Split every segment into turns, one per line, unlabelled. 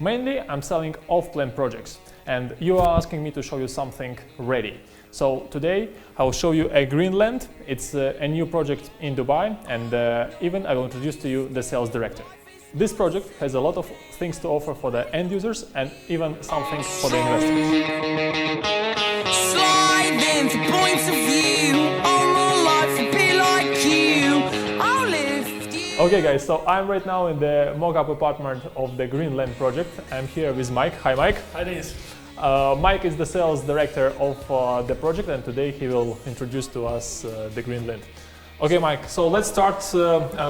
Mainly, I'm selling off-plan projects, and you are asking me to show you something ready. So today, I will show you a Grenland. It's a new project in Dubai, and even I will introduce to you the sales director. This project has a lot of things to offer for the end users and even something for the investors. Slide into points of view. All my life will be like you. I'll lift you. Okay guys, so I'm right now in the mock-up apartment of the Grenland project. I'm here with Mike. Hi Mike.
Hi Dennis.
Mike is the sales director of the project, and today he will introduce to us the Grenland. Okay, Mike, so let's start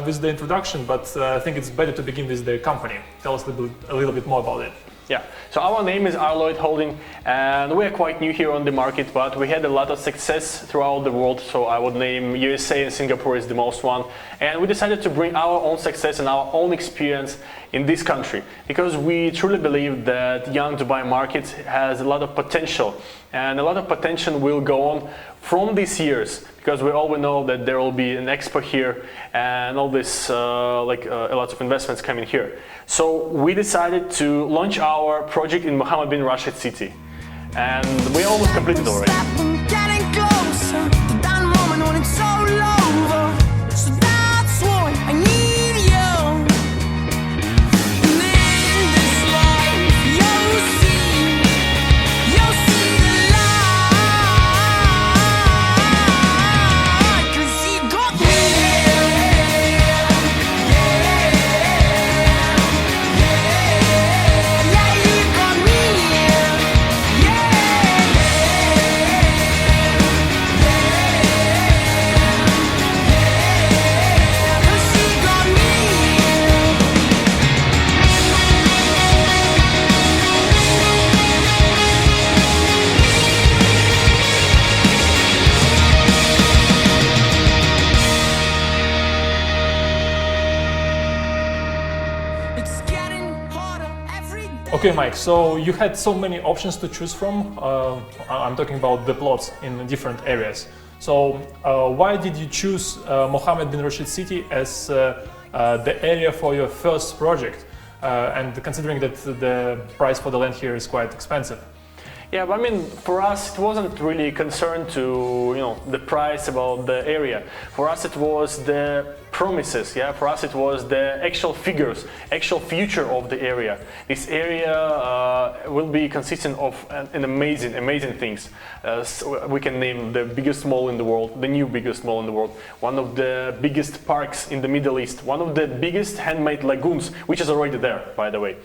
with the introduction, but I think it's better to begin with the company. Tell us a little bit more about it.
Yeah, so our name is Arloid Holding, and we are quite new here on the market, but we had a lot of success throughout the world. So I would name USA and Singapore is the most one, and we decided to bring our own success and our own experience in this country because we truly believe that young Dubai market has a lot of potential, and a lot of potential will go on from these years, because we all know that there will be an expo here and all this a lot of investments coming here. So we decided to launch our project in Mohammed bin Rashid city, and we almost completed already.
Okay, Mike, so you had so many options to choose from. I'm talking about the plots in different areas. So why did you choose Mohammed bin Rashid city as the area for your first project? And considering that the price for the land here is quite expensive.
Yeah, but I mean, for us, it wasn't really concerned to, the price about the area. For us, it was the promises. Yeah, for us, it was the actual figures, actual future of the area. This area will be consistent of an amazing things. So we can name the biggest mall in the world, the new biggest mall in the world, one of the biggest parks in the Middle East, one of the biggest handmade lagoons, which is already there, by the way.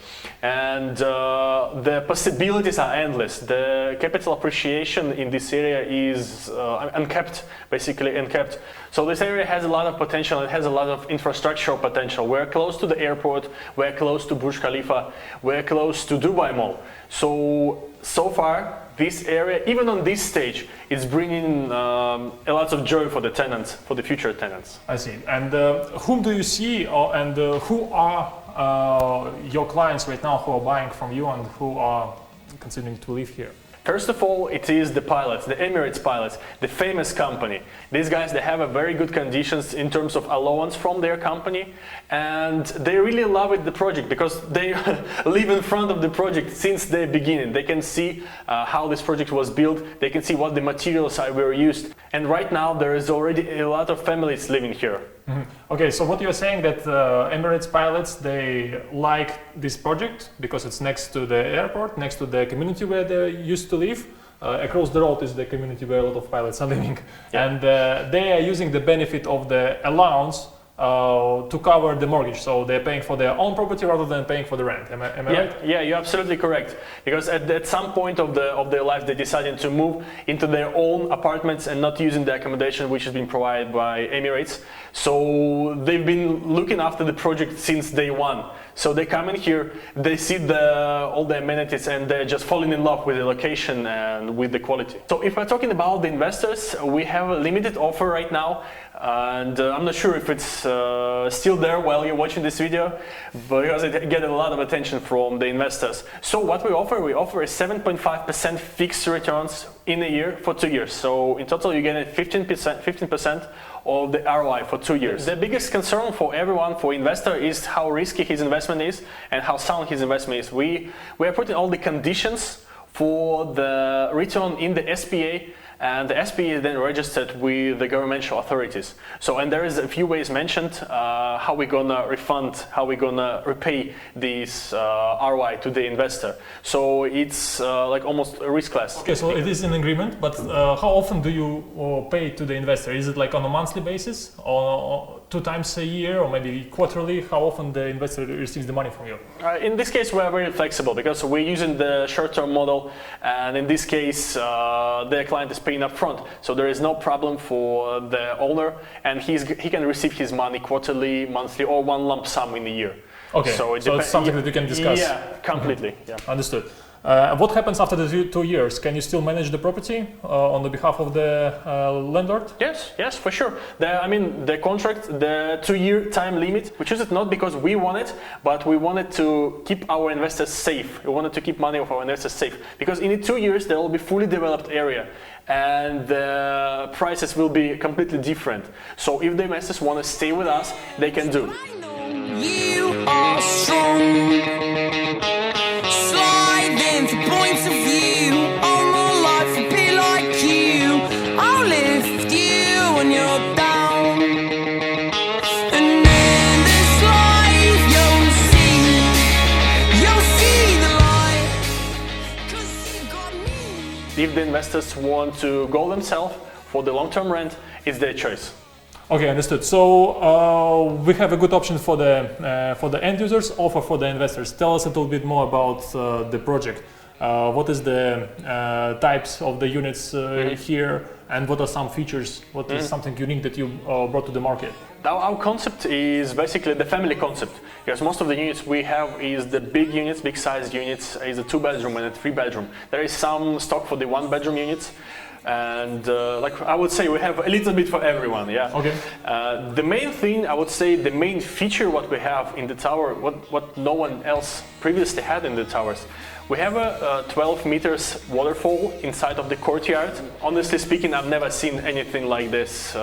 And the possibilities are endless. The capital appreciation in this area is uncapped, basically uncapped. So this area has a lot of potential, it has a lot of infrastructural potential. We're close to the airport, we're close to Burj Khalifa, we're close to Dubai Mall. So far, this area, even on this stage, is bringing a lot of joy for the tenants, for the future tenants.
I see. And whom do you see, and who are your clients right now who are buying from you and who are considering to live here?
First of all, it is the pilots, the Emirates pilots, the famous company. These guys, they have a very good conditions in terms of allowance from their company, and they really love it, the project, because they live in front of the project since the beginning. They can see how this project was built, they can see what the materials were used, and right now there is already a lot of families living here.
Mm-hmm. Okay, so what you're saying that Emirates pilots, they like this project because it's next to the airport, next to the community where they used to live. Across the road is the community where a lot of pilots are living. Yeah. And they are using the benefit of the allowance to cover the mortgage, so they're paying for their own property rather than paying for the rent. Am I right?
Yeah, you're absolutely correct. Because at some point of their life, they decided to move into their own apartments and not using the accommodation which has been provided by Emirates. So they've been looking after the project since day one. So they come in here, they see all the amenities, and they're just falling in love with the location and with the quality. So if we're talking about the investors, we have a limited offer right now, and I'm not sure if it's still there while you're watching this video, because it gets a lot of attention from the investors. So what we offer a 7.5% fixed returns in a year for 2 years. So in total, you get 15% of the ROI for 2 years. The biggest concern for everyone, for investor, is how risky his investment is and how sound his investment is. We are putting all the conditions for the return in the SPA, and the SPA is then registered with the governmental authorities. So, and there is a few ways mentioned how we're gonna refund, how we're gonna repay this ROI to the investor. So it's like almost riskless.
Okay, so it is an agreement, but how often do you pay to the investor? Is it like on a monthly basis, or 2 times a year, or maybe quarterly? How often the investor receives the money from you?
In this case, we are very flexible because we're using the short-term model, and in this case, the client is paying up front, so there is no problem for the owner, and he can receive his money quarterly, monthly, or one lump sum in a year.
Okay, so it's something that you can discuss.
Yeah, completely. Yeah.
Understood. What happens after the 2 years? Can you still manage the property on the behalf of the landlord?
Yes, for sure. The contract, the 2-year time limit, we choose it not because we want it, but we wanted to keep our investors safe. We wanted to keep money of our investors safe, because in 2 years there will be fully developed area, and the prices will be completely different. So if the investors want to stay with us, they can do.
You are strong. Sliding to points of view. All my life will be like you. I'll lift you when you're down. And in this life you'll see the light. 'Cause you got me.
If the investors want to go themselves for the long-term rent, it's their choice.
Okay, understood. So we have a good option for the end users, offer for the investors. Tell us a little bit more about the project. What is the types of the units here, and what are some features? What is something unique that you brought to the market?
Our concept is basically the family concept, because most of the units we have is the big units, big sized units, is a 2-bedroom and a 3-bedroom. There is some stock for the 1-bedroom units. And like I would say, we have a little bit for everyone, yeah.
Okay.
The main thing, I would say, the main feature what we have in the tower, what no one else previously had in the towers, we have a 12 meters waterfall inside of the courtyard. Honestly speaking, I've never seen anything like this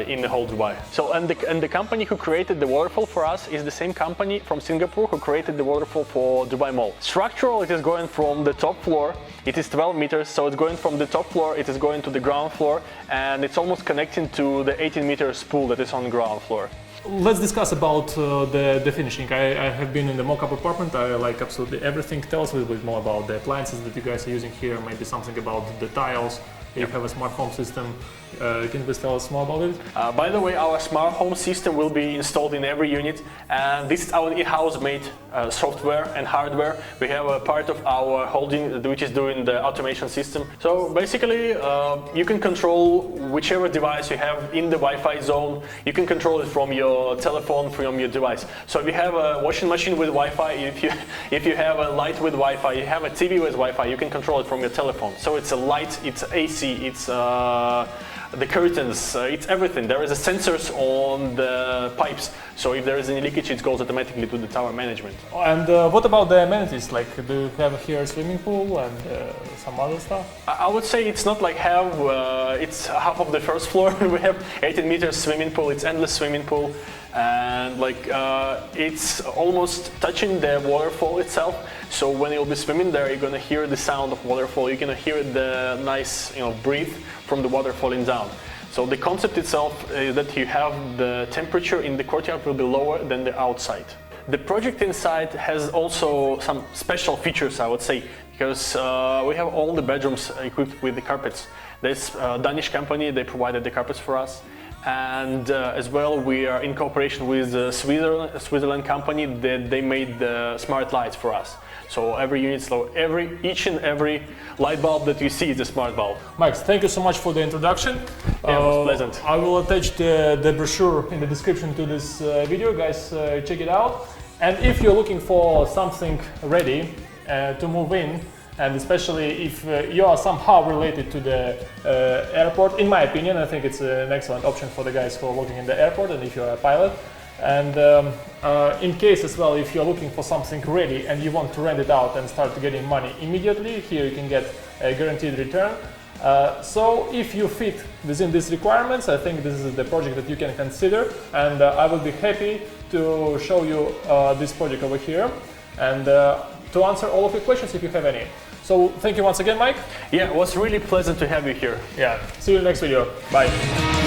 in the whole Dubai. So, and the company who created the waterfall for us is the same company from Singapore who created the waterfall for Dubai Mall. Structural, it is going from the top floor. It is 12 meters, so it's going from the top floor, it is going to the ground floor, and it's almost connecting to the 18 meters pool that is on the ground floor.
Let's discuss about the finishing. I have been in the mock-up apartment. I like absolutely everything. Tell us a little bit more about the appliances that you guys are using here, maybe something about the tiles. You have a smart home system. Can you please tell us more about it?
By the way, our smart home system will be installed in every unit, and this is our in-house made software and hardware. We have a part of our holding which is doing the automation system. So basically, you can control whichever device you have in the Wi-Fi zone. You can control it from your telephone, from your device. So if you have a washing machine with Wi-Fi, if you have a light with Wi-Fi, you have a TV with Wi-Fi, you can control it from your telephone. So it's a light, it's AC, it's the curtains, it's everything. There is a sensors on the pipes, so if there is any leakage, it goes automatically to the tower management.
And what about the amenities? Like, do you have here a swimming pool and some other stuff?
I would say it's not like it's half of the first floor. We have 18 meters swimming pool, it's endless swimming pool, and like it's almost touching the waterfall itself. So when you'll be swimming there, you're gonna hear the sound of waterfall. You're gonna hear the nice, breathe from the water falling down. So the concept itself is that you have the temperature in the courtyard will be lower than the outside. The project inside has also some special features, I would say, because we have all the bedrooms equipped with the carpets. This Danish company, they provided the carpets for us. And as well, we are in cooperation with the Switzerland company that they made the smart lights for us. So every unit, each and every light bulb that you see is a smart bulb.
Max, thank you so much for the introduction.
Yeah, it was pleasant.
I will attach the brochure in the description to this video, guys. Check it out. And if you're looking for something ready to move in, and especially if you are somehow related to the airport, in my opinion, I think it's an excellent option for the guys who are working in the airport, and if you're a pilot. And in case as well, if you're looking for something ready and you want to rent it out and start getting money immediately, here you can get a guaranteed return. So if you fit within these requirements, I think this is the project that you can consider, and I will be happy to show you this project over here and to answer all of your questions if you have any. So thank you once again, Mike.
Yeah, it was really pleasant to have you here.
Yeah, see you in the next video. Bye.